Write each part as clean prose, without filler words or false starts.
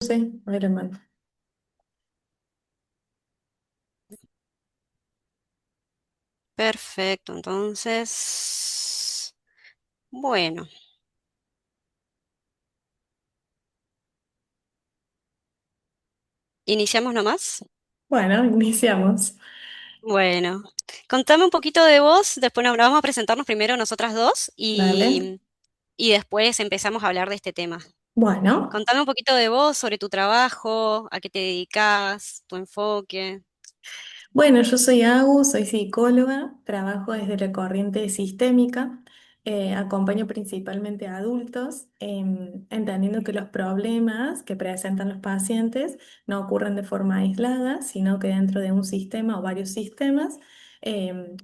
Sí, alemán. Perfecto, entonces, bueno, iniciamos nomás. Bueno, iniciamos. Bueno, contame un poquito de vos, después nos vamos a presentarnos primero nosotras dos Dale. y después empezamos a hablar de este tema. Bueno, Contame un poquito de vos, sobre tu trabajo, a qué te dedicas, tu enfoque. bueno, yo soy Agus, soy psicóloga, trabajo desde la corriente sistémica, acompaño principalmente a adultos, entendiendo que los problemas que presentan los pacientes no ocurren de forma aislada, sino que dentro de un sistema o varios sistemas,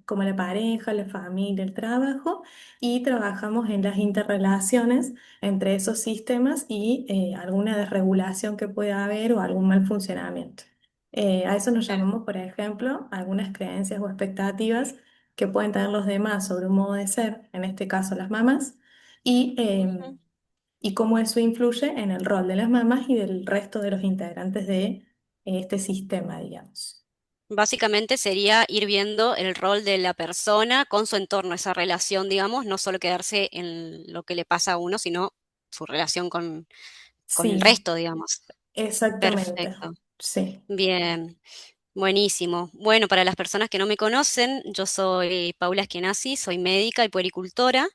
como la pareja, la familia, el trabajo, y trabajamos en las interrelaciones entre esos sistemas y alguna desregulación que pueda haber o algún mal funcionamiento. A eso nos Per- llamamos, por ejemplo, algunas creencias o expectativas que pueden tener los demás sobre un modo de ser, en este caso las mamás, y, Ujú. y cómo eso influye en el rol de las mamás y del resto de los integrantes de este sistema, digamos. Básicamente sería ir viendo el rol de la persona con su entorno, esa relación, digamos, no solo quedarse en lo que le pasa a uno, sino su relación con el Sí, resto, digamos. exactamente. Perfecto. Sí. Bien. Buenísimo. Bueno, para las personas que no me conocen, yo soy Paula Eskenazi, soy médica y puericultora.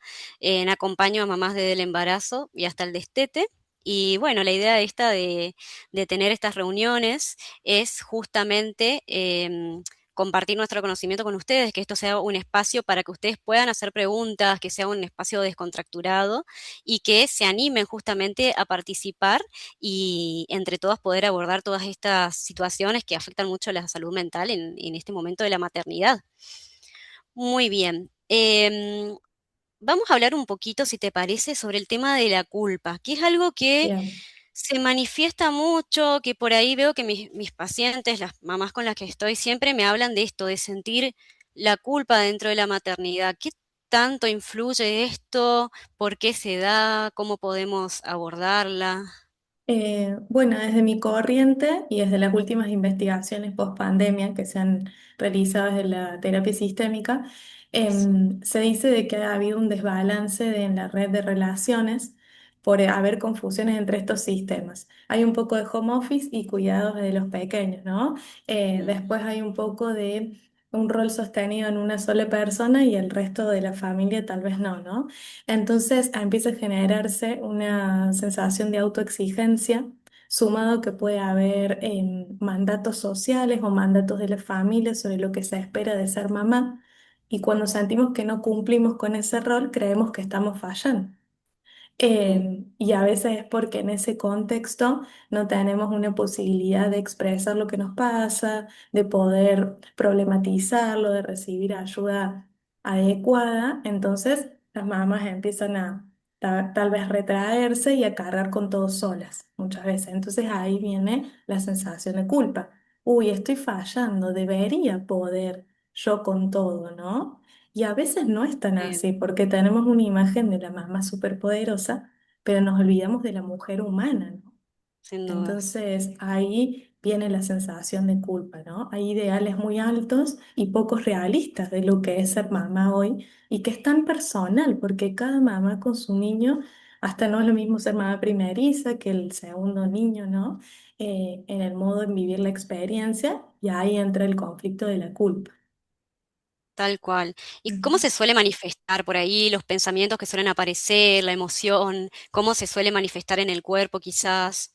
Acompaño a mamás desde el embarazo y hasta el destete. Y bueno, la idea esta de tener estas reuniones es justamente compartir nuestro conocimiento con ustedes, que esto sea un espacio para que ustedes puedan hacer preguntas, que sea un espacio descontracturado y que se animen justamente a participar y entre todas poder abordar todas estas situaciones que afectan mucho la salud mental en este momento de la maternidad. Muy bien. Vamos a hablar un poquito, si te parece, sobre el tema de la culpa, que es algo que Bien. se manifiesta mucho, que por ahí veo que mis pacientes, las mamás con las que estoy, siempre me hablan de esto, de sentir la culpa dentro de la maternidad. ¿Qué tanto influye esto? ¿Por qué se da? ¿Cómo podemos abordarla? Bueno, desde mi corriente y desde las últimas investigaciones post pandemia que se han realizado desde la terapia sistémica, Sí. se dice de que ha habido un desbalance en la red de relaciones por haber confusiones entre estos sistemas. Hay un poco de home office y cuidados de los pequeños, ¿no? Mm. Después hay un poco de un rol sostenido en una sola persona y el resto de la familia tal vez no, ¿no? Entonces empieza a generarse una sensación de autoexigencia, sumado que puede haber mandatos sociales o mandatos de la familia sobre lo que se espera de ser mamá. Y cuando sentimos que no cumplimos con ese rol, creemos que estamos fallando. Mm. Y a veces es porque en ese contexto no tenemos una posibilidad de expresar lo que nos pasa, de poder problematizarlo, de recibir ayuda adecuada. Entonces las mamás empiezan a tal vez retraerse y a cargar con todo solas muchas veces. Entonces ahí viene la sensación de culpa. Uy, estoy fallando, debería poder yo con todo, ¿no? Y a veces no es tan Sí, así, porque tenemos una imagen de la mamá superpoderosa, pero nos olvidamos de la mujer humana, ¿no? sin dudas. Entonces ahí viene la sensación de culpa, ¿no? Hay ideales muy altos y pocos realistas de lo que es ser mamá hoy y que es tan personal, porque cada mamá con su niño, hasta no es lo mismo ser mamá primeriza que el segundo niño, ¿no? En el modo en vivir la experiencia y ahí entra el conflicto de la culpa. Tal cual. ¿Y cómo Ujú. se suele manifestar por ahí los pensamientos que suelen aparecer, la emoción? ¿Cómo se suele manifestar en el cuerpo quizás?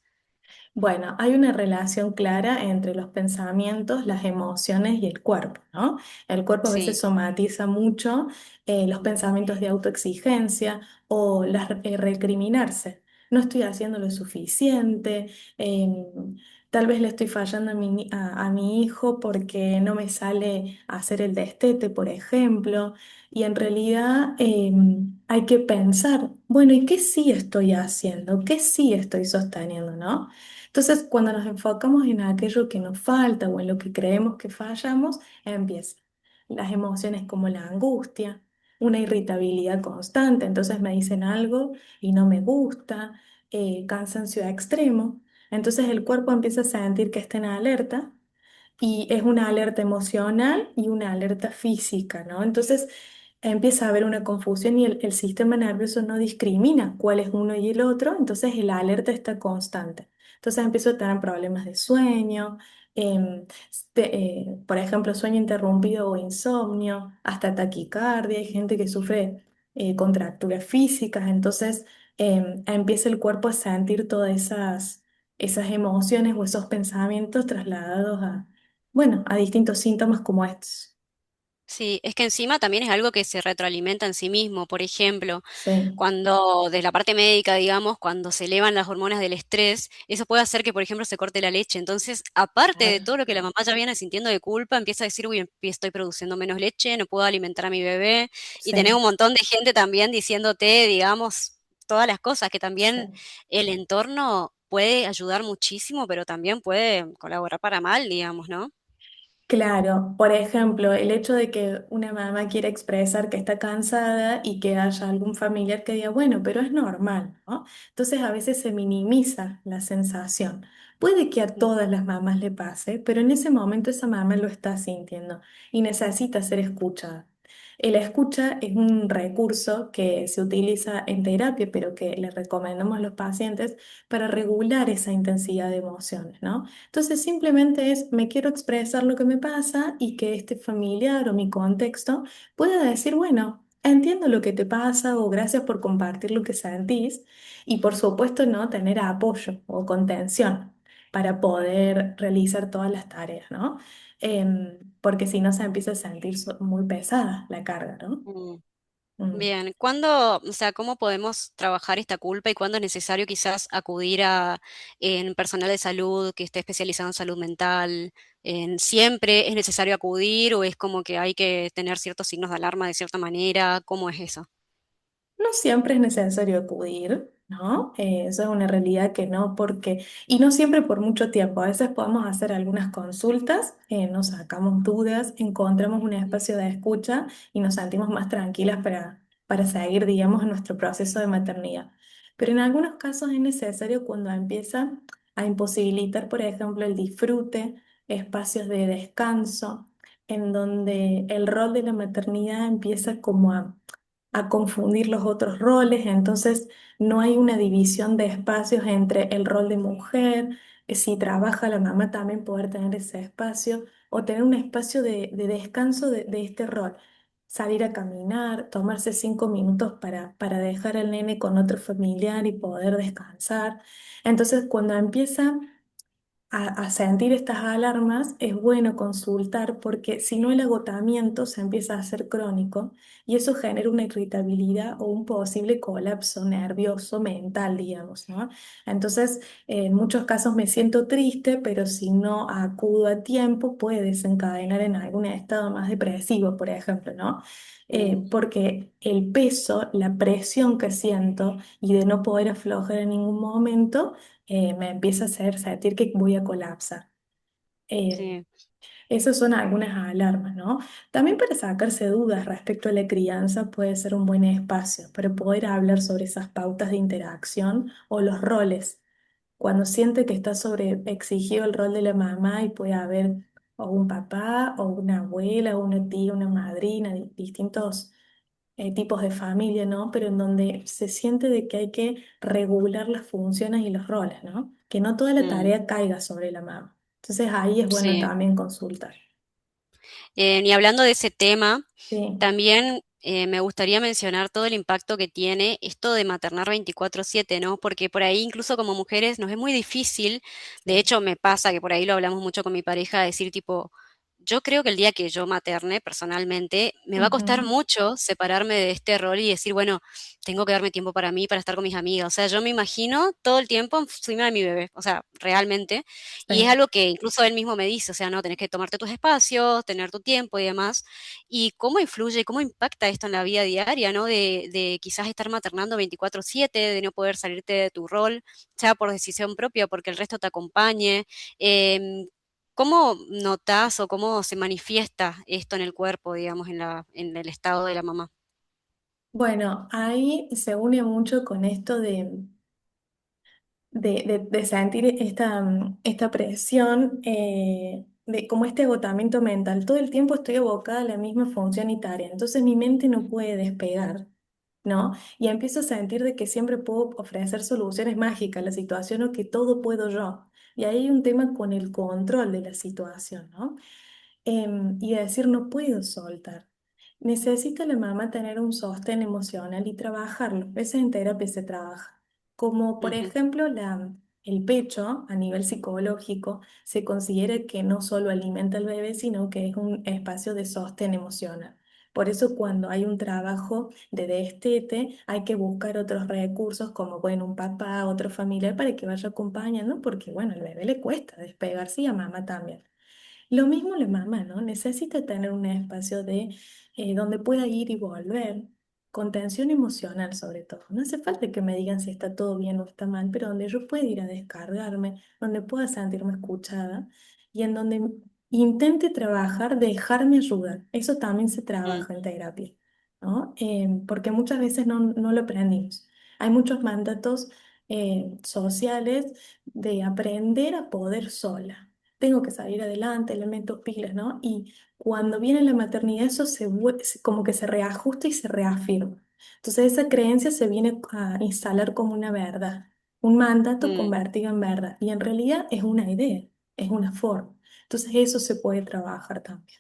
Bueno, hay una relación clara entre los pensamientos, las emociones y el cuerpo, ¿no? El cuerpo a veces Sí. somatiza mucho los pensamientos de autoexigencia o recriminarse. No estoy haciendo lo suficiente, tal vez le estoy fallando a mi hijo porque no me sale a hacer el destete, por ejemplo. Y en realidad hay que pensar, bueno, ¿y qué sí estoy haciendo? ¿Qué sí estoy sosteniendo, ¿no? Entonces, cuando nos enfocamos en aquello que nos falta o en lo que creemos que fallamos, empiezan las emociones como la angustia, una irritabilidad constante, entonces me dicen algo y no me gusta, cansancio extremo. Entonces el cuerpo empieza a sentir que está en alerta y es una alerta emocional y una alerta física, ¿no? Entonces empieza a haber una confusión y el sistema nervioso no discrimina cuál es uno y el otro, entonces la alerta está constante. Entonces empiezo a tener problemas de sueño, por ejemplo, sueño interrumpido o insomnio, hasta taquicardia, hay gente que sufre contracturas físicas, entonces empieza el cuerpo a sentir todas esas emociones o esos pensamientos trasladados bueno, a distintos síntomas como estos. Sí, es que encima también es algo que se retroalimenta en sí mismo. Por ejemplo, Sí, cuando, desde la parte médica, digamos, cuando se elevan las hormonas del estrés, eso puede hacer que, por ejemplo, se corte la leche. Entonces, aparte de claro, todo lo que la mamá ya viene sintiendo de culpa, empieza a decir, uy, estoy produciendo menos leche, no puedo alimentar a mi bebé. Y tenés un sí, montón de gente también diciéndote, digamos, todas las cosas, que también sí. el entorno puede ayudar muchísimo, pero también puede colaborar para mal, digamos, ¿no? Claro, por ejemplo, el hecho de que una mamá quiera expresar que está cansada y que haya algún familiar que diga, bueno, pero es normal, ¿no? Entonces a veces se minimiza la sensación. Puede que a todas las mamás le pase, pero en ese momento esa mamá lo está sintiendo y necesita ser escuchada. La escucha es un recurso que se utiliza en terapia, pero que le recomendamos a los pacientes para regular esa intensidad de emociones, ¿no? Entonces simplemente es, me quiero expresar lo que me pasa y que este familiar o mi contexto pueda decir, bueno, entiendo lo que te pasa o gracias por compartir lo que sentís y por supuesto no tener apoyo o contención para poder realizar todas las tareas, ¿no? Porque si no se empieza a sentir muy pesada la carga, ¿no? Mm. Mm. Bien, ¿cuándo, o sea, cómo podemos trabajar esta culpa y cuándo es necesario quizás acudir a en personal de salud que esté especializado en salud mental? ¿Siempre es necesario acudir o es como que hay que tener ciertos signos de alarma de cierta manera? ¿Cómo es eso? No siempre es necesario acudir, ¿no? Eso es una realidad que no, y no siempre por mucho tiempo. A veces podemos hacer algunas consultas, nos sacamos dudas, encontramos un espacio de escucha y nos sentimos más tranquilas para seguir, digamos, en nuestro proceso de maternidad. Pero en algunos casos es necesario cuando empieza a imposibilitar, por ejemplo, el disfrute, espacios de descanso, en donde el rol de la maternidad empieza como a confundir los otros roles, entonces no hay una división de espacios entre el rol de mujer, si trabaja la mamá también poder tener ese espacio o tener un espacio de descanso de este rol. Salir a caminar, tomarse 5 minutos para dejar al nene con otro familiar y poder descansar. Entonces, cuando empieza a sentir estas alarmas, es bueno consultar porque si no el agotamiento se empieza a hacer crónico y eso genera una irritabilidad o un posible colapso nervioso mental, digamos, ¿no? Entonces, en muchos casos me siento triste, pero si no acudo a tiempo puede desencadenar en algún estado más depresivo, por ejemplo, ¿no? Mm, Porque el peso, la presión que siento y de no poder aflojar en ningún momento, me empieza a hacer sentir que voy a colapsar. Eh, sí. Esas son algunas alarmas, ¿no? También para sacarse dudas respecto a la crianza puede ser un buen espacio para poder hablar sobre esas pautas de interacción o los roles. Cuando siente que está sobre exigido el rol de la mamá y puede haber o un papá o una abuela o una tía, una madrina, distintos tipos de familia, ¿no? Pero en donde se siente de que hay que regular las funciones y los roles, ¿no? Que no toda la Mm, tarea caiga sobre la mamá. Entonces ahí es bueno sí. también consultar. Y hablando de ese tema, Sí, también me gustaría mencionar todo el impacto que tiene esto de maternar 24/7, ¿no? Porque por ahí incluso como mujeres nos es muy difícil, de sí. hecho me pasa que por ahí lo hablamos mucho con mi pareja, decir tipo, yo creo que el día que yo materne personalmente, me va a costar Ujú, mucho separarme de este rol y decir, bueno, tengo que darme tiempo para mí, para estar con mis amigas. O sea, yo me imagino todo el tiempo encima de mi bebé, o sea, realmente. Y es sí. algo que incluso él mismo me dice, o sea, no, tenés que tomarte tus espacios, tener tu tiempo y demás. ¿Y cómo influye, cómo impacta esto en la vida diaria, ¿no? De quizás estar maternando 24/7, de no poder salirte de tu rol, sea por decisión propia, porque el resto te acompañe. Em, ¿Cómo notas o cómo se manifiesta esto en el cuerpo, digamos, en el estado de la mamá? Bueno, ahí se une mucho con esto de sentir esta presión, de como este agotamiento mental. Todo el tiempo estoy abocada a la misma función y tarea, entonces mi mente no puede despegar, ¿no? Y empiezo a sentir de que siempre puedo ofrecer soluciones mágicas a la situación o que todo puedo yo. Y ahí hay un tema con el control de la situación, ¿no? Y decir no puedo soltar. Necesita la mamá tener un sostén emocional y trabajarlo. Eso en terapia se trabaja. Como por Ujú, ejemplo el pecho a nivel psicológico se considera que no solo alimenta al bebé, sino que es un espacio de sostén emocional. Por eso cuando hay un trabajo de destete, hay que buscar otros recursos como, bueno, un papá, otro familiar para que vaya acompañando, porque bueno, al bebé le cuesta despegarse y a mamá también. Lo mismo la mamá, ¿no? Necesita tener un espacio donde pueda ir y volver, contención emocional sobre todo. No hace falta que me digan si está todo bien o está mal, pero donde yo pueda ir a descargarme, donde pueda sentirme escuchada y en donde intente trabajar, dejarme ayudar. Eso también se mm, trabaja en terapia, ¿no? Porque muchas veces no lo aprendimos. Hay muchos mandatos sociales de aprender a poder sola, tengo que salir adelante, elementos pilas, ¿no? Y cuando viene la maternidad eso como que se reajusta y se reafirma. Entonces esa creencia se viene a instalar como una verdad, un mandato mm. convertido en verdad. Y en realidad es una idea, es una forma. Entonces eso se puede trabajar también.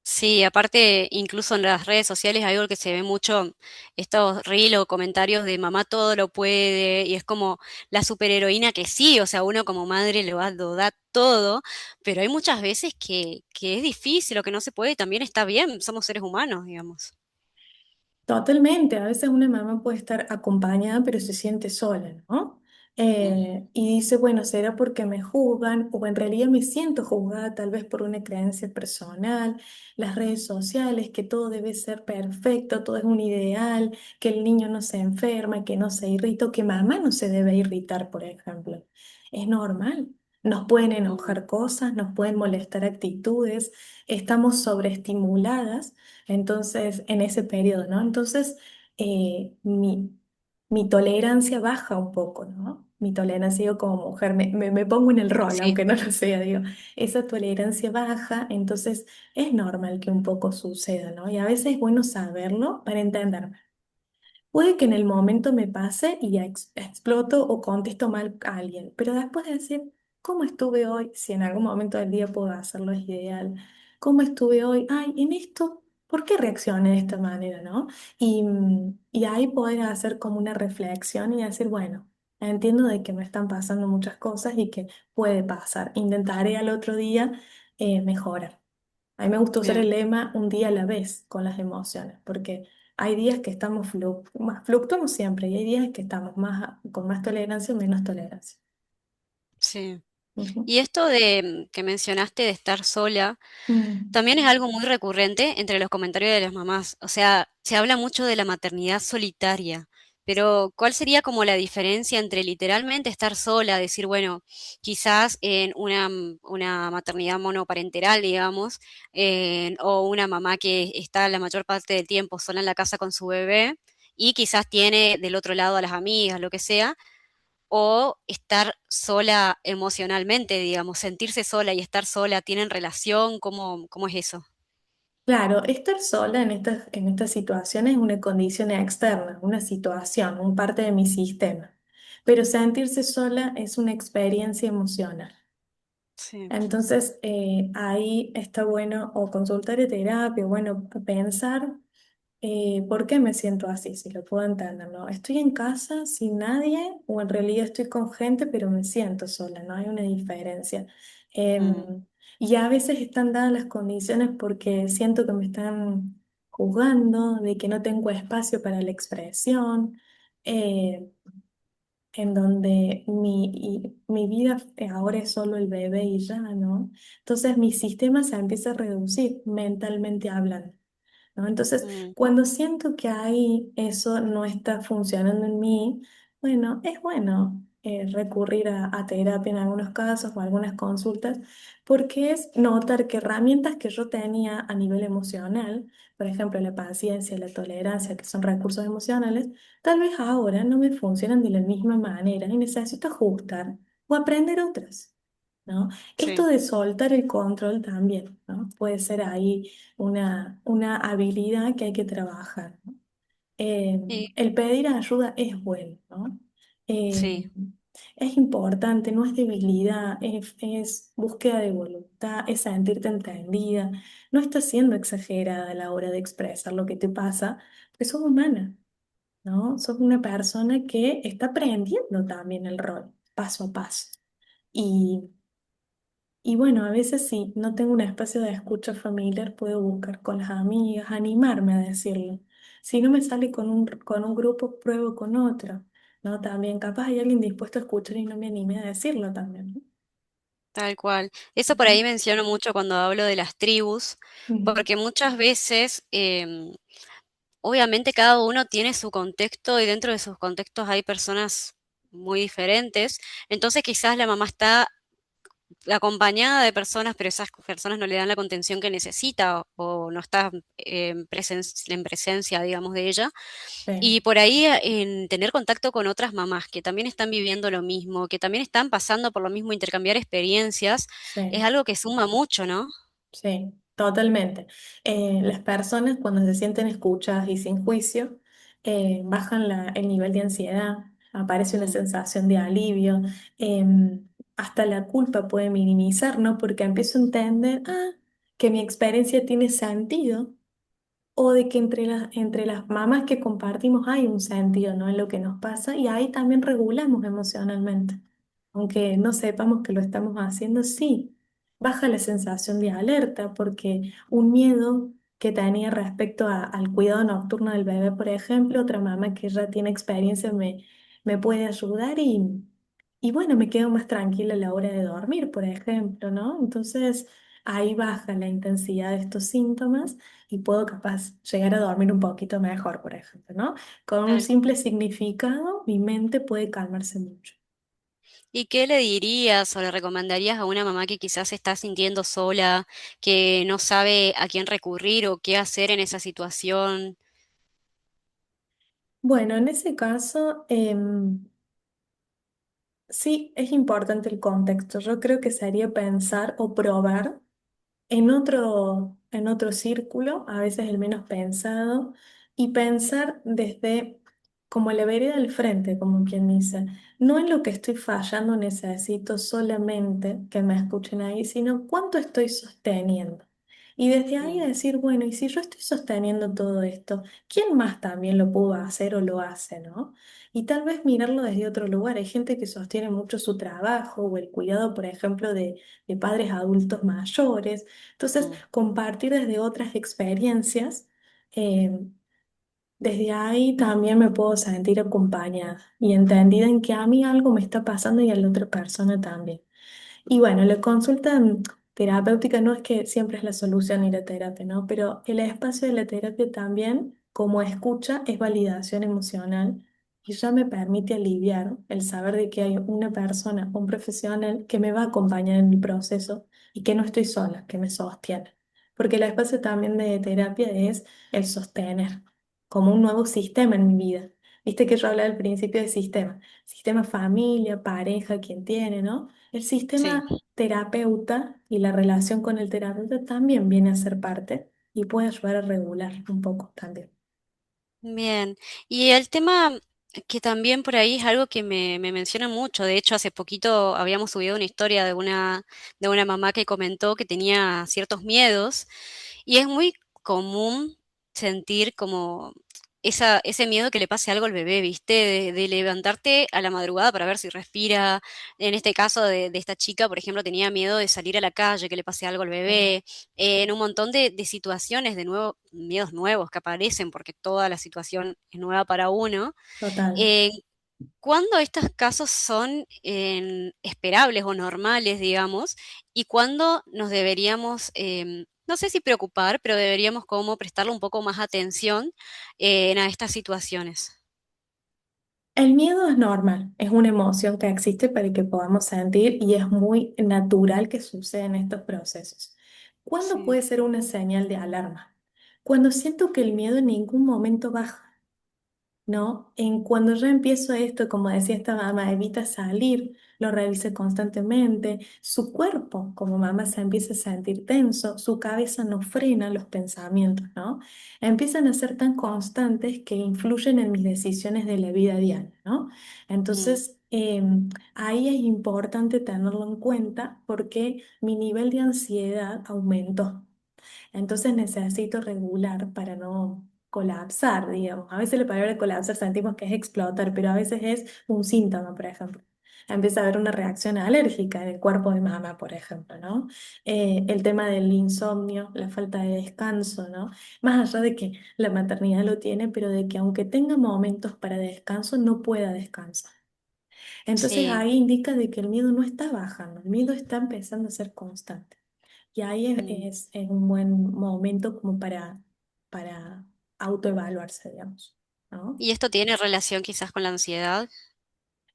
Sí, aparte, incluso en las redes sociales hay algo que se ve mucho, estos reels o comentarios de mamá todo lo puede, y es como la superheroína que sí, o sea, uno como madre lo da todo, pero hay muchas veces que es difícil o que no se puede y también está bien, somos seres humanos, digamos. Totalmente, a veces una mamá puede estar acompañada pero se siente sola, ¿no? Mm, Y dice, bueno, será porque me juzgan o en realidad me siento juzgada tal vez por una creencia personal, las redes sociales, que todo debe ser perfecto, todo es un ideal, que el niño no se enferma, que no se irrita, o que mamá no se debe irritar, por ejemplo. Es normal. Nos pueden mm, enojar cosas, nos pueden molestar actitudes, estamos sobreestimuladas entonces, en ese periodo, ¿no? Entonces, eh, mi, mi tolerancia baja un poco, ¿no? Mi tolerancia, yo como mujer, me pongo en el rol, sí, aunque no lo sea, digo, esa tolerancia baja, entonces es normal que un poco suceda, ¿no? Y a veces es bueno saberlo para entenderme. Puede que en el momento me pase y ya exploto o contesto mal a alguien, pero después de decir, ¿cómo estuve hoy? Si en algún momento del día puedo hacerlo, es ideal. ¿Cómo estuve hoy? Ay, en esto, ¿por qué reaccioné de esta manera, no? Y ahí poder hacer como una reflexión y decir, bueno, entiendo de que me están pasando muchas cosas y que puede pasar. Intentaré al otro día mejorar. A mí me gusta usar el bien, lema un día a la vez con las emociones, porque hay días que estamos fluctuamos siempre y hay días que estamos con más tolerancia o menos tolerancia. sí. Ujú. Y esto de que mencionaste de estar sola, Mm. también es algo muy recurrente entre los comentarios de las mamás. O sea, se habla mucho de la maternidad solitaria, pero ¿cuál sería como la diferencia entre literalmente estar sola, decir, bueno, quizás en una maternidad monoparental, digamos, o una mamá que está la mayor parte del tiempo sola en la casa con su bebé y quizás tiene del otro lado a las amigas, lo que sea, o estar sola emocionalmente, digamos, sentirse sola y estar sola, ¿tienen relación? ¿Cómo es eso? Claro, estar sola en estas situaciones es una condición externa, una situación, un parte de mi sistema, pero sentirse sola es una experiencia emocional. Sí. Entonces, ahí está bueno o consultar en terapia, bueno, pensar. ¿Por qué me siento así? Si lo puedo entender, ¿no? ¿Estoy en casa sin nadie o en realidad estoy con gente pero me siento sola? ¿No? Hay una diferencia. Mm, Y a veces están dadas las condiciones porque siento que me están juzgando, de que no tengo espacio para la expresión, eh, en donde mi vida ahora es solo el bebé y ya, ¿no? Entonces mi sistema se empieza a reducir mentalmente hablando. ¿No? Entonces, mm, cuando siento que ahí eso no está funcionando en mí, bueno, es bueno recurrir a terapia en algunos casos o algunas consultas, porque es notar que herramientas que yo tenía a nivel emocional, por ejemplo, la paciencia, la tolerancia, que son recursos emocionales, tal vez ahora no me funcionan de la misma manera y necesito ajustar o aprender otras. ¿No? Esto Sí, de soltar el control también, ¿no? Puede ser ahí una habilidad que hay que trabajar, ¿no? Eh, y, el pedir ayuda es bueno, ¿no? Eh, sí, es importante, no es debilidad, es búsqueda de voluntad, es sentirte entendida. No estás siendo exagerada a la hora de expresar lo que te pasa, porque sos humana, ¿no? Sos una persona que está aprendiendo también el rol, paso a paso. Y y bueno, a veces si no tengo un espacio de escucha familiar, puedo buscar con las amigas, animarme a decirlo. Si no me sale con un grupo, pruebo con otro, ¿no? También capaz hay alguien dispuesto a escuchar y no me animé a decirlo también, ¿no? tal cual. Eso por Ujú. ahí menciono mucho cuando hablo de las tribus, Ujú. porque muchas veces, obviamente cada uno tiene su contexto y dentro de sus contextos hay personas muy diferentes, entonces quizás la mamá está acompañada de personas, pero esas personas no le dan la contención que necesita o no está en presencia, digamos, de ella. Sí, Y por ahí en tener contacto con otras mamás que también están viviendo lo mismo, que también están pasando por lo mismo, intercambiar experiencias, es sí. algo que suma mucho, ¿no? Sí, totalmente. Las personas cuando se sienten escuchadas y sin juicio, bajan el nivel de ansiedad, aparece una Mm, sensación de alivio, hasta la culpa puede minimizar, ¿no? Porque empiezo a entender, que mi experiencia tiene sentido o de que entre las mamás que compartimos hay un sentido, ¿no? En lo que nos pasa y ahí también regulamos emocionalmente. Aunque no sepamos que lo estamos haciendo, sí, baja la sensación de alerta porque un miedo que tenía respecto al cuidado nocturno del bebé, por ejemplo, otra mamá que ya tiene experiencia me puede ayudar y bueno, me quedo más tranquila a la hora de dormir, por ejemplo, ¿no? Entonces ahí baja la intensidad de estos síntomas y puedo capaz llegar a dormir un poquito mejor, por ejemplo, ¿no? Con un tal simple cual. significado, mi mente puede calmarse mucho. ¿Y qué le dirías o le recomendarías a una mamá que quizás se está sintiendo sola, que no sabe a quién recurrir o qué hacer en esa situación? Bueno, en ese caso, sí, es importante el contexto. Yo creo que sería pensar o probar en otro círculo, a veces el menos pensado, y pensar desde como la vereda del frente, como quien dice, no en lo que estoy fallando necesito solamente que me escuchen ahí, sino cuánto estoy sosteniendo. Y desde ahí Mm, decir, bueno, y si yo estoy sosteniendo todo esto, ¿quién más también lo pudo hacer o lo hace, ¿no? Y tal vez mirarlo desde otro lugar. Hay gente que sostiene mucho su trabajo o el cuidado, por ejemplo, de padres adultos mayores. Entonces, mm, compartir desde otras experiencias, eh, desde ahí también me puedo sentir acompañada y entendida en que a mí algo me está pasando y a la otra persona también. Y bueno, la consulta terapéutica no es que siempre es la solución ir a terapia, ¿no? Pero el espacio de la terapia también, como escucha, es validación emocional y ya me permite aliviar el saber de que hay una persona, un profesional que me va a acompañar en el proceso y que no estoy sola, que me sostiene. Porque el espacio también de terapia es el sostener, como un nuevo sistema en mi vida. Viste que yo hablaba al principio de sistema, sistema familia, pareja, quien tiene, ¿no? El sí. sistema terapeuta y la relación con el terapeuta también viene a ser parte y puede ayudar a regular un poco también. Bien, y el tema que también por ahí es algo que me menciona mucho, de hecho hace poquito habíamos subido una historia de una mamá que comentó que tenía ciertos miedos y es muy común sentir como ese miedo que le pase algo al bebé, ¿viste? De levantarte a la madrugada para ver si respira. En este caso de esta chica, por ejemplo, tenía miedo de salir a la calle, que le pase algo al Sí, bebé, en un montón de situaciones, de nuevo, miedos nuevos que aparecen porque toda la situación es nueva para uno. total. Eh, ¿Cuándo estos casos son esperables o normales, digamos? ¿Y cuándo nos deberíamos, no sé si preocupar, pero deberíamos como prestarle un poco más atención a estas situaciones? El miedo es normal, es una emoción que existe para que podamos sentir y es muy natural que sucedan estos procesos. ¿Cuándo Sí. puede ser una señal de alarma? Cuando siento que el miedo en ningún momento baja. ¿No? En cuando yo empiezo esto, como decía esta mamá, evita salir, lo revise constantemente, su cuerpo como mamá se empieza a sentir tenso, su cabeza no frena los pensamientos, ¿no? Empiezan a ser tan constantes que influyen en mis decisiones de la vida diaria, ¿no? Mm, Entonces, ahí es importante tenerlo en cuenta porque mi nivel de ansiedad aumentó. Entonces necesito regular para no colapsar, digamos. A veces la palabra colapsar sentimos que es explotar, pero a veces es un síntoma, por ejemplo. Empieza a haber una reacción alérgica en el cuerpo de mamá, por ejemplo, ¿no? El tema del insomnio, la falta de descanso, ¿no? Más allá de que la maternidad lo tiene, pero de que aunque tenga momentos para descanso, no pueda descansar. Entonces sí. ahí indica de que el miedo no está bajando, el miedo está empezando a ser constante. Y ahí Mm. es un buen momento como para autoevaluarse, digamos, ¿no? ¿Y esto tiene relación quizás con la ansiedad?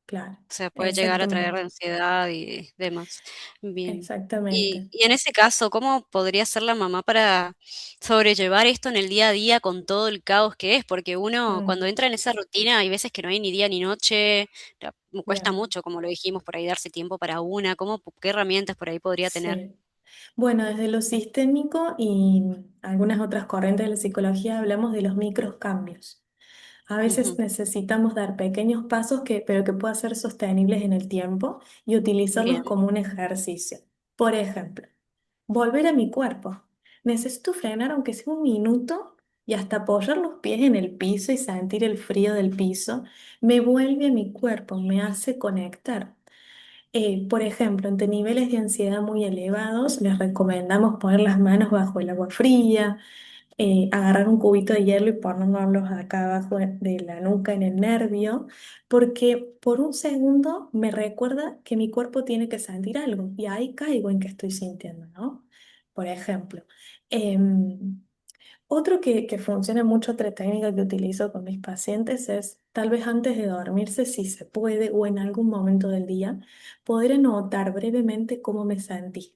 Claro, O sea, puede llegar a traer exactamente, ansiedad y demás. Bien. exactamente. Y en ese caso, ¿cómo podría ser la mamá para sobrellevar esto en el día a día con todo el caos que es? Porque uno Mm, cuando entra en esa rutina hay veces que no hay ni día ni noche, cuesta bien, mucho, como lo dijimos, por ahí darse tiempo para una, qué herramientas por ahí podría tener. sí. Bueno, desde lo sistémico y algunas otras corrientes de la psicología hablamos de los microcambios. A veces Ujú. necesitamos dar pequeños pasos pero que puedan ser sostenibles en el tiempo y Bien, utilizarlos como un ejercicio. Por ejemplo, volver a mi cuerpo. Necesito frenar aunque sea un minuto y hasta apoyar los pies en el piso y sentir el frío del piso. Me vuelve a mi cuerpo, me hace conectar. Por ejemplo, ante niveles de ansiedad muy elevados, les recomendamos poner las manos bajo el agua fría, agarrar un cubito de hielo y ponérnoslos acá abajo de la nuca en el nervio, porque por un segundo me recuerda que mi cuerpo tiene que sentir algo y ahí caigo en que estoy sintiendo, ¿no? Por ejemplo. em, Otro que funciona mucho, otra técnica que utilizo con mis pacientes es tal vez antes de dormirse, si se puede, o en algún momento del día, poder anotar brevemente cómo me sentí.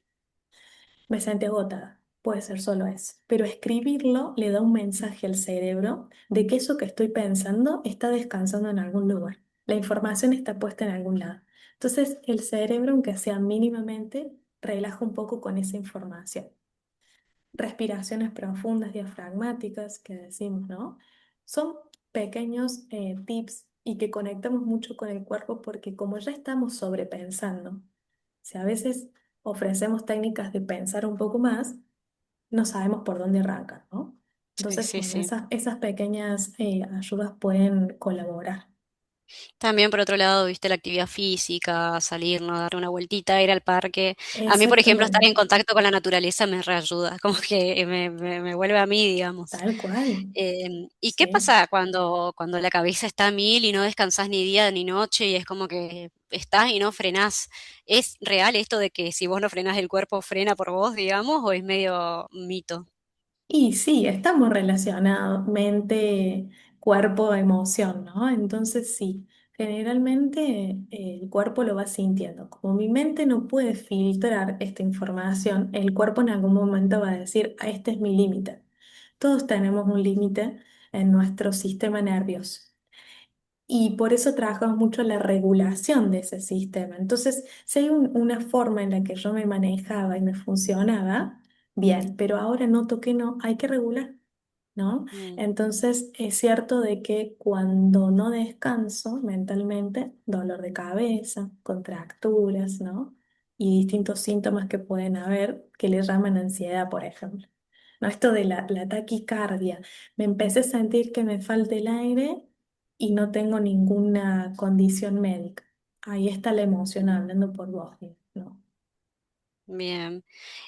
Me sentí agotada, puede ser solo eso, pero escribirlo le da un mensaje al cerebro de que eso que estoy pensando está descansando en algún lugar. La información está puesta en algún lado. Entonces el cerebro, aunque sea mínimamente, relaja un poco con esa información. Respiraciones profundas, diafragmáticas, que decimos, ¿no? Son pequeños tips y que conectamos mucho con el cuerpo porque como ya estamos sobrepensando, si a veces ofrecemos técnicas de pensar un poco más, no sabemos por dónde arrancar, ¿no? sí, Entonces, sí, bueno, sí. esas pequeñas ayudas pueden colaborar. También por otro lado, viste la actividad física, salir, no dar una vueltita, ir al parque. A mí, por ejemplo, estar Exactamente, en contacto con la naturaleza me reayuda, como que me vuelve a mí, digamos. tal cual. ¿Y qué Sí. pasa cuando la cabeza está a mil y no descansás ni día ni noche y es como que estás y no frenás? ¿Es real esto de que si vos no frenás el cuerpo frena por vos, digamos, o es medio mito? Y sí, estamos relacionados, mente, cuerpo, emoción, ¿no? Entonces sí, generalmente el cuerpo lo va sintiendo. Como mi mente no puede filtrar esta información, el cuerpo en algún momento va a decir, "Ah, este es mi límite". Todos tenemos un límite en nuestro sistema nervioso. Y por eso trabajamos mucho la regulación de ese sistema. Entonces, si hay una forma en la que yo me manejaba y me funcionaba, bien, pero ahora noto que no, hay que regular, ¿no? Mm, Entonces, es cierto de que cuando no descanso mentalmente, dolor de cabeza, contracturas, ¿no? Y distintos síntomas que pueden haber que le llaman ansiedad, por ejemplo. ¿No? Esto de la taquicardia. Me empecé a sentir que me falta el aire y no tengo ninguna condición médica. Ahí está la emoción hablando por vos, ¿no? bien.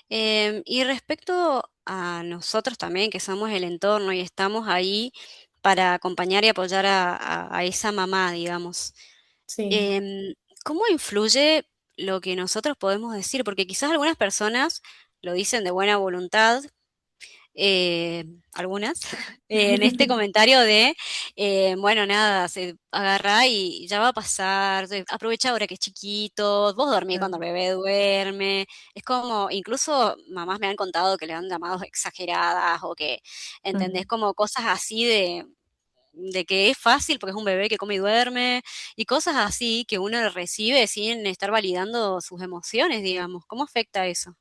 Y respecto a nosotros también, que somos el entorno y estamos ahí para acompañar y apoyar a esa mamá, digamos, Sí. em, ¿cómo influye lo que nosotros podemos decir? Porque quizás algunas personas lo dicen de buena voluntad, algunas, en este comentario de, bueno, nada, se agarra y ya va a pasar, aprovecha ahora que es chiquito, vos dormís cuando el bebé duerme, es como, incluso mamás me han contado que le han llamado exageradas o que, ¿entendés? Mm. Como cosas así de que es fácil porque es un bebé que come y duerme, y cosas así que uno recibe sin estar validando sus emociones, digamos. ¿Cómo afecta eso?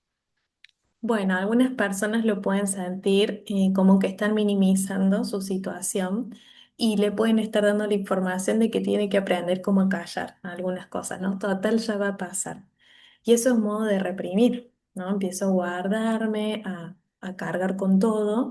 Bueno, algunas personas lo pueden sentir como que están minimizando su situación y le pueden estar dando la información de que tiene que aprender cómo a callar algunas cosas, ¿no? Total, ya va a pasar. Y eso es un modo de reprimir, ¿no? Empiezo a guardarme, a cargar con todo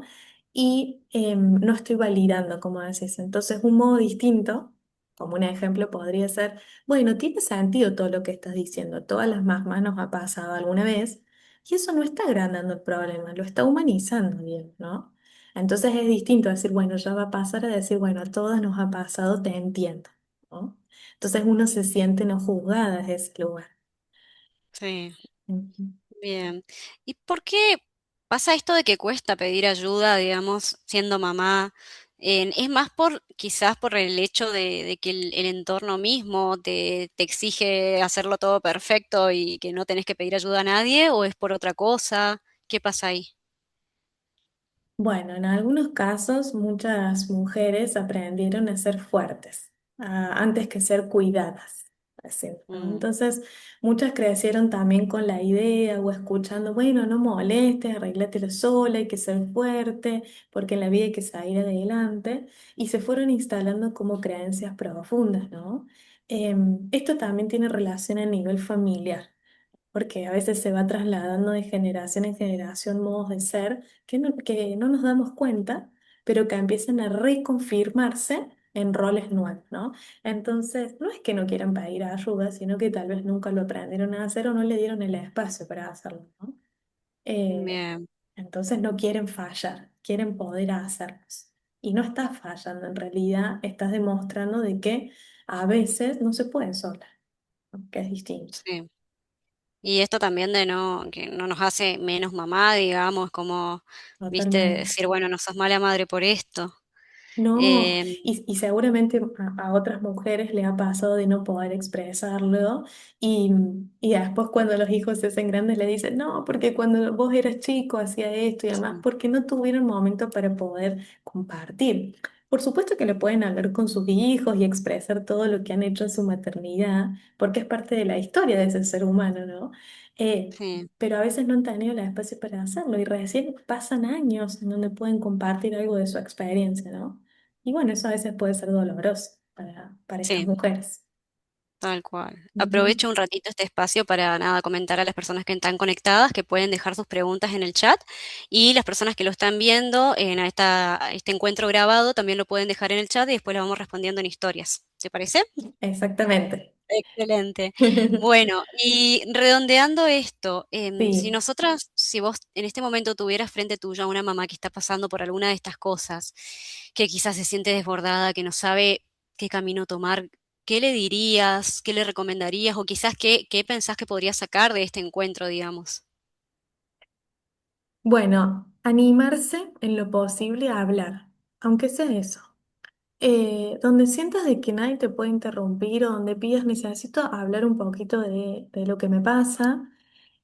y no estoy validando, como decís. Entonces, un modo distinto, como un ejemplo, podría ser, bueno, tiene sentido todo lo que estás diciendo. Todas las mamás nos ha pasado alguna vez. Y eso no está agrandando el problema, lo está humanizando bien, ¿no? Entonces es distinto decir, bueno, ya va a pasar a decir, bueno, a todas nos ha pasado, te entiendo, ¿no? Entonces uno se siente no juzgada desde ese lugar. Sí. Ujú. Bien. ¿Y por qué pasa esto de que cuesta pedir ayuda, digamos, siendo mamá? ¿Es más por, quizás por el hecho de que el entorno mismo te exige hacerlo todo perfecto y que no tenés que pedir ayuda a nadie, o es por otra cosa? ¿Qué pasa ahí? Bueno, en algunos casos muchas mujeres aprendieron a ser fuertes, antes que ser cuidadas, así, ¿no? Mm, Entonces, muchas crecieron también con la idea o escuchando, bueno, no molestes, arréglátelo sola, hay que ser fuerte, porque en la vida hay que salir adelante, y se fueron instalando como creencias profundas, ¿no? Esto también tiene relación a nivel familiar porque a veces se va trasladando de generación en generación modos de ser que no nos damos cuenta, pero que empiezan a reconfirmarse en roles nuevos, ¿no? Entonces, no es que no quieran pedir ayuda, sino que tal vez nunca lo aprendieron a hacer o no le dieron el espacio para hacerlo, ¿no? Eh, bien, entonces no quieren fallar, quieren poder hacerlos. Y no estás fallando, en realidad estás demostrando de que a veces no se puede sola, ¿no? Que es distinto, sí. Y esto también de que no nos hace menos mamá, digamos, como, viste, totalmente. decir, bueno, no sos mala madre por esto. No, Em, y seguramente a otras mujeres le ha pasado de no poder expresarlo y, y después cuando los hijos se hacen grandes le dicen, no, porque cuando vos eras chico hacía esto y demás, sí, porque no tuvieron momento para poder compartir. Por supuesto que le pueden hablar con sus hijos y expresar todo lo que han hecho en su maternidad, porque es parte de la historia de ese ser humano, ¿no? Eh, sí, pero a veces no han tenido el espacio para hacerlo y recién pasan años en donde pueden compartir algo de su experiencia, ¿no? Y bueno, eso a veces puede ser doloroso para estas sí. mujeres. Tal cual. Ujú. Aprovecho un ratito este espacio para nada comentar a las personas que están conectadas que pueden dejar sus preguntas en el chat, y las personas que lo están viendo en a este encuentro grabado también lo pueden dejar en el chat y después lo vamos respondiendo en historias. ¿Te parece? Exactamente. Excelente. Bueno, y redondeando esto, si Sí. nosotras, si vos en este momento tuvieras frente tuyo a una mamá que está pasando por alguna de estas cosas, que quizás se siente desbordada, que no sabe qué camino tomar, ¿qué le dirías? ¿Qué le recomendarías? O quizás qué pensás que podría sacar de este encuentro, digamos. Bueno, animarse en lo posible a hablar, aunque sea eso. Donde sientas de que nadie te puede interrumpir o donde pidas necesito hablar un poquito de lo que me pasa.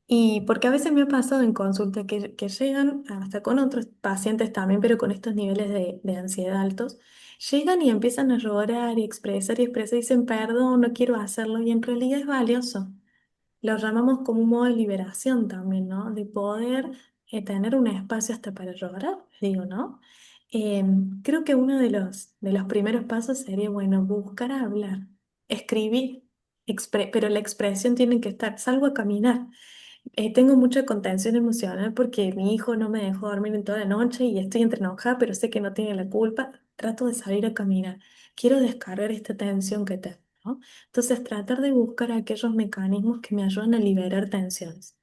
Y porque a veces me ha pasado en consulta que llegan, hasta con otros pacientes también, pero con estos niveles de ansiedad altos, llegan y empiezan a llorar y expresar, y dicen, perdón, no quiero hacerlo, y en realidad es valioso. Lo llamamos como un modo de liberación también, ¿no? De poder tener un espacio hasta para llorar, digo, ¿no? Creo que uno de los primeros pasos sería, bueno, buscar hablar, escribir, pero la expresión tiene que estar, salgo a caminar. Tengo mucha contención emocional porque mi hijo no me dejó dormir en toda la noche y estoy entre enojada, pero sé que no tiene la culpa. Trato de salir a caminar. Quiero descargar esta tensión que tengo, ¿no? Entonces, tratar de buscar aquellos mecanismos que me ayudan a liberar tensiones.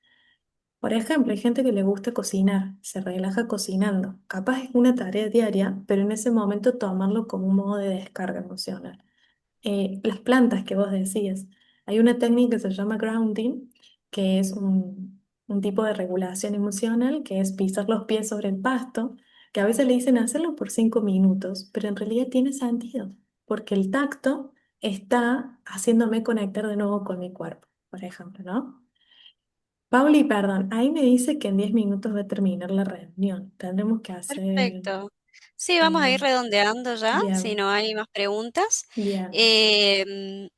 Por ejemplo, hay gente que le gusta cocinar, se relaja cocinando. Capaz es una tarea diaria, pero en ese momento tomarlo como un modo de descarga emocional. Las plantas que vos decías. Hay una técnica que se llama grounding, que es un tipo de regulación emocional que es pisar los pies sobre el pasto, que a veces le dicen hacerlo por 5 minutos, pero en realidad tiene sentido, porque el tacto está haciéndome conectar de nuevo con mi cuerpo, por ejemplo, ¿no? Pauli, perdón, ahí me dice que en 10 minutos va a terminar la reunión. Tendremos que hacer... Perfecto. Sí, vamos a ir eh, redondeando ya, si bien, no hay más preguntas. bien. Em,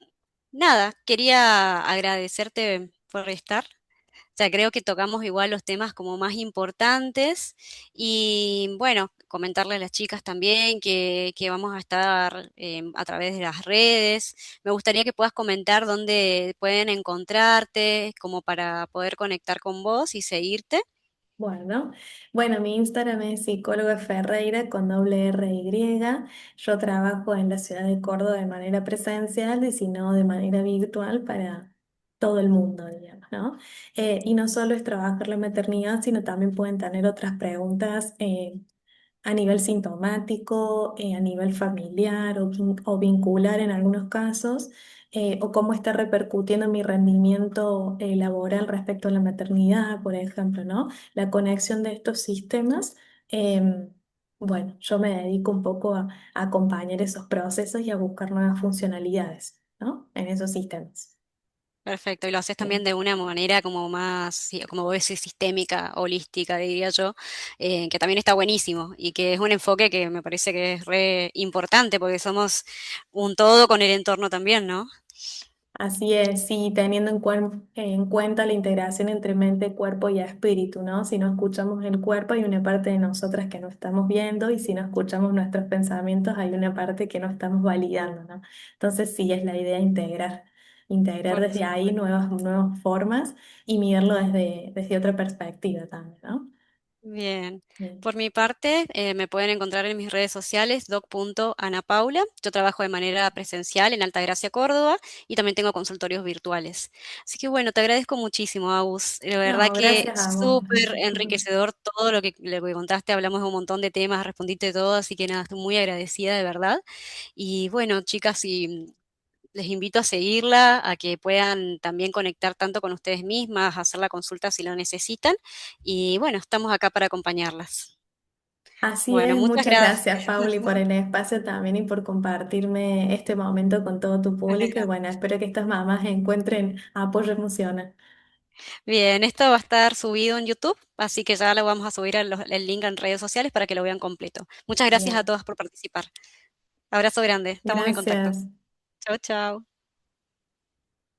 Nada, quería agradecerte por estar. O sea, creo que tocamos igual los temas como más importantes y bueno, comentarle a las chicas también que vamos a estar a través de las redes. Me gustaría que puedas comentar dónde pueden encontrarte, como para poder conectar con vos y seguirte. Bueno, bueno, mi Instagram es psicóloga Ferreira con doble R y. Yo trabajo en la ciudad de Córdoba de manera presencial y si no de manera virtual para todo el mundo, digamos, ¿no? Y no solo es trabajar la maternidad, sino también pueden tener otras preguntas a nivel sintomático, a nivel familiar o vincular en algunos casos, o cómo está repercutiendo mi rendimiento laboral respecto a la maternidad, por ejemplo, ¿no? La conexión de estos sistemas, bueno, yo me dedico un poco a acompañar esos procesos y a buscar nuevas funcionalidades, ¿no? En esos sistemas. Perfecto, y lo haces también Sí. de una manera como más, sí, como vos decís, sistémica, holística, diría yo, que también está buenísimo y que es un enfoque que me parece que es re importante porque somos un todo con el entorno también, ¿no? Así es, sí, teniendo en cuenta la integración entre mente, cuerpo y espíritu, ¿no? Si no escuchamos el cuerpo, hay una parte de nosotras que no estamos viendo y si no escuchamos nuestros pensamientos, hay una parte que no estamos validando, ¿no? Entonces, sí, es la idea integrar Por desde ahí supuesto. nuevas formas y mirarlo desde otra perspectiva también, ¿no? Bien. Bien. Por mi parte, me pueden encontrar en mis redes sociales doc.anapaula. Yo trabajo de manera presencial en Altagracia, Córdoba, y también tengo consultorios virtuales. Así que bueno, te agradezco muchísimo, Agus. La verdad No, que gracias a vos. súper enriquecedor todo lo que contaste. Hablamos de un montón de temas, respondiste todo, así que nada, estoy muy agradecida de verdad. Y bueno, chicas, si les invito a seguirla, a que puedan también conectar tanto con ustedes mismas, hacer la consulta si lo necesitan. Y bueno, estamos acá para acompañarlas. Así Bueno, es, muchas muchas gracias. gracias, Pauli, por el espacio también y por compartirme este momento con todo tu público. Y bueno, espero que estas mamás encuentren apoyo emocional. Bien, esto va a estar subido en YouTube, así que ya lo vamos a subir el link en redes sociales para que lo vean completo. Muchas gracias a Bien, todas por participar. Abrazo grande, estamos en contacto. gracias. Chao, chao.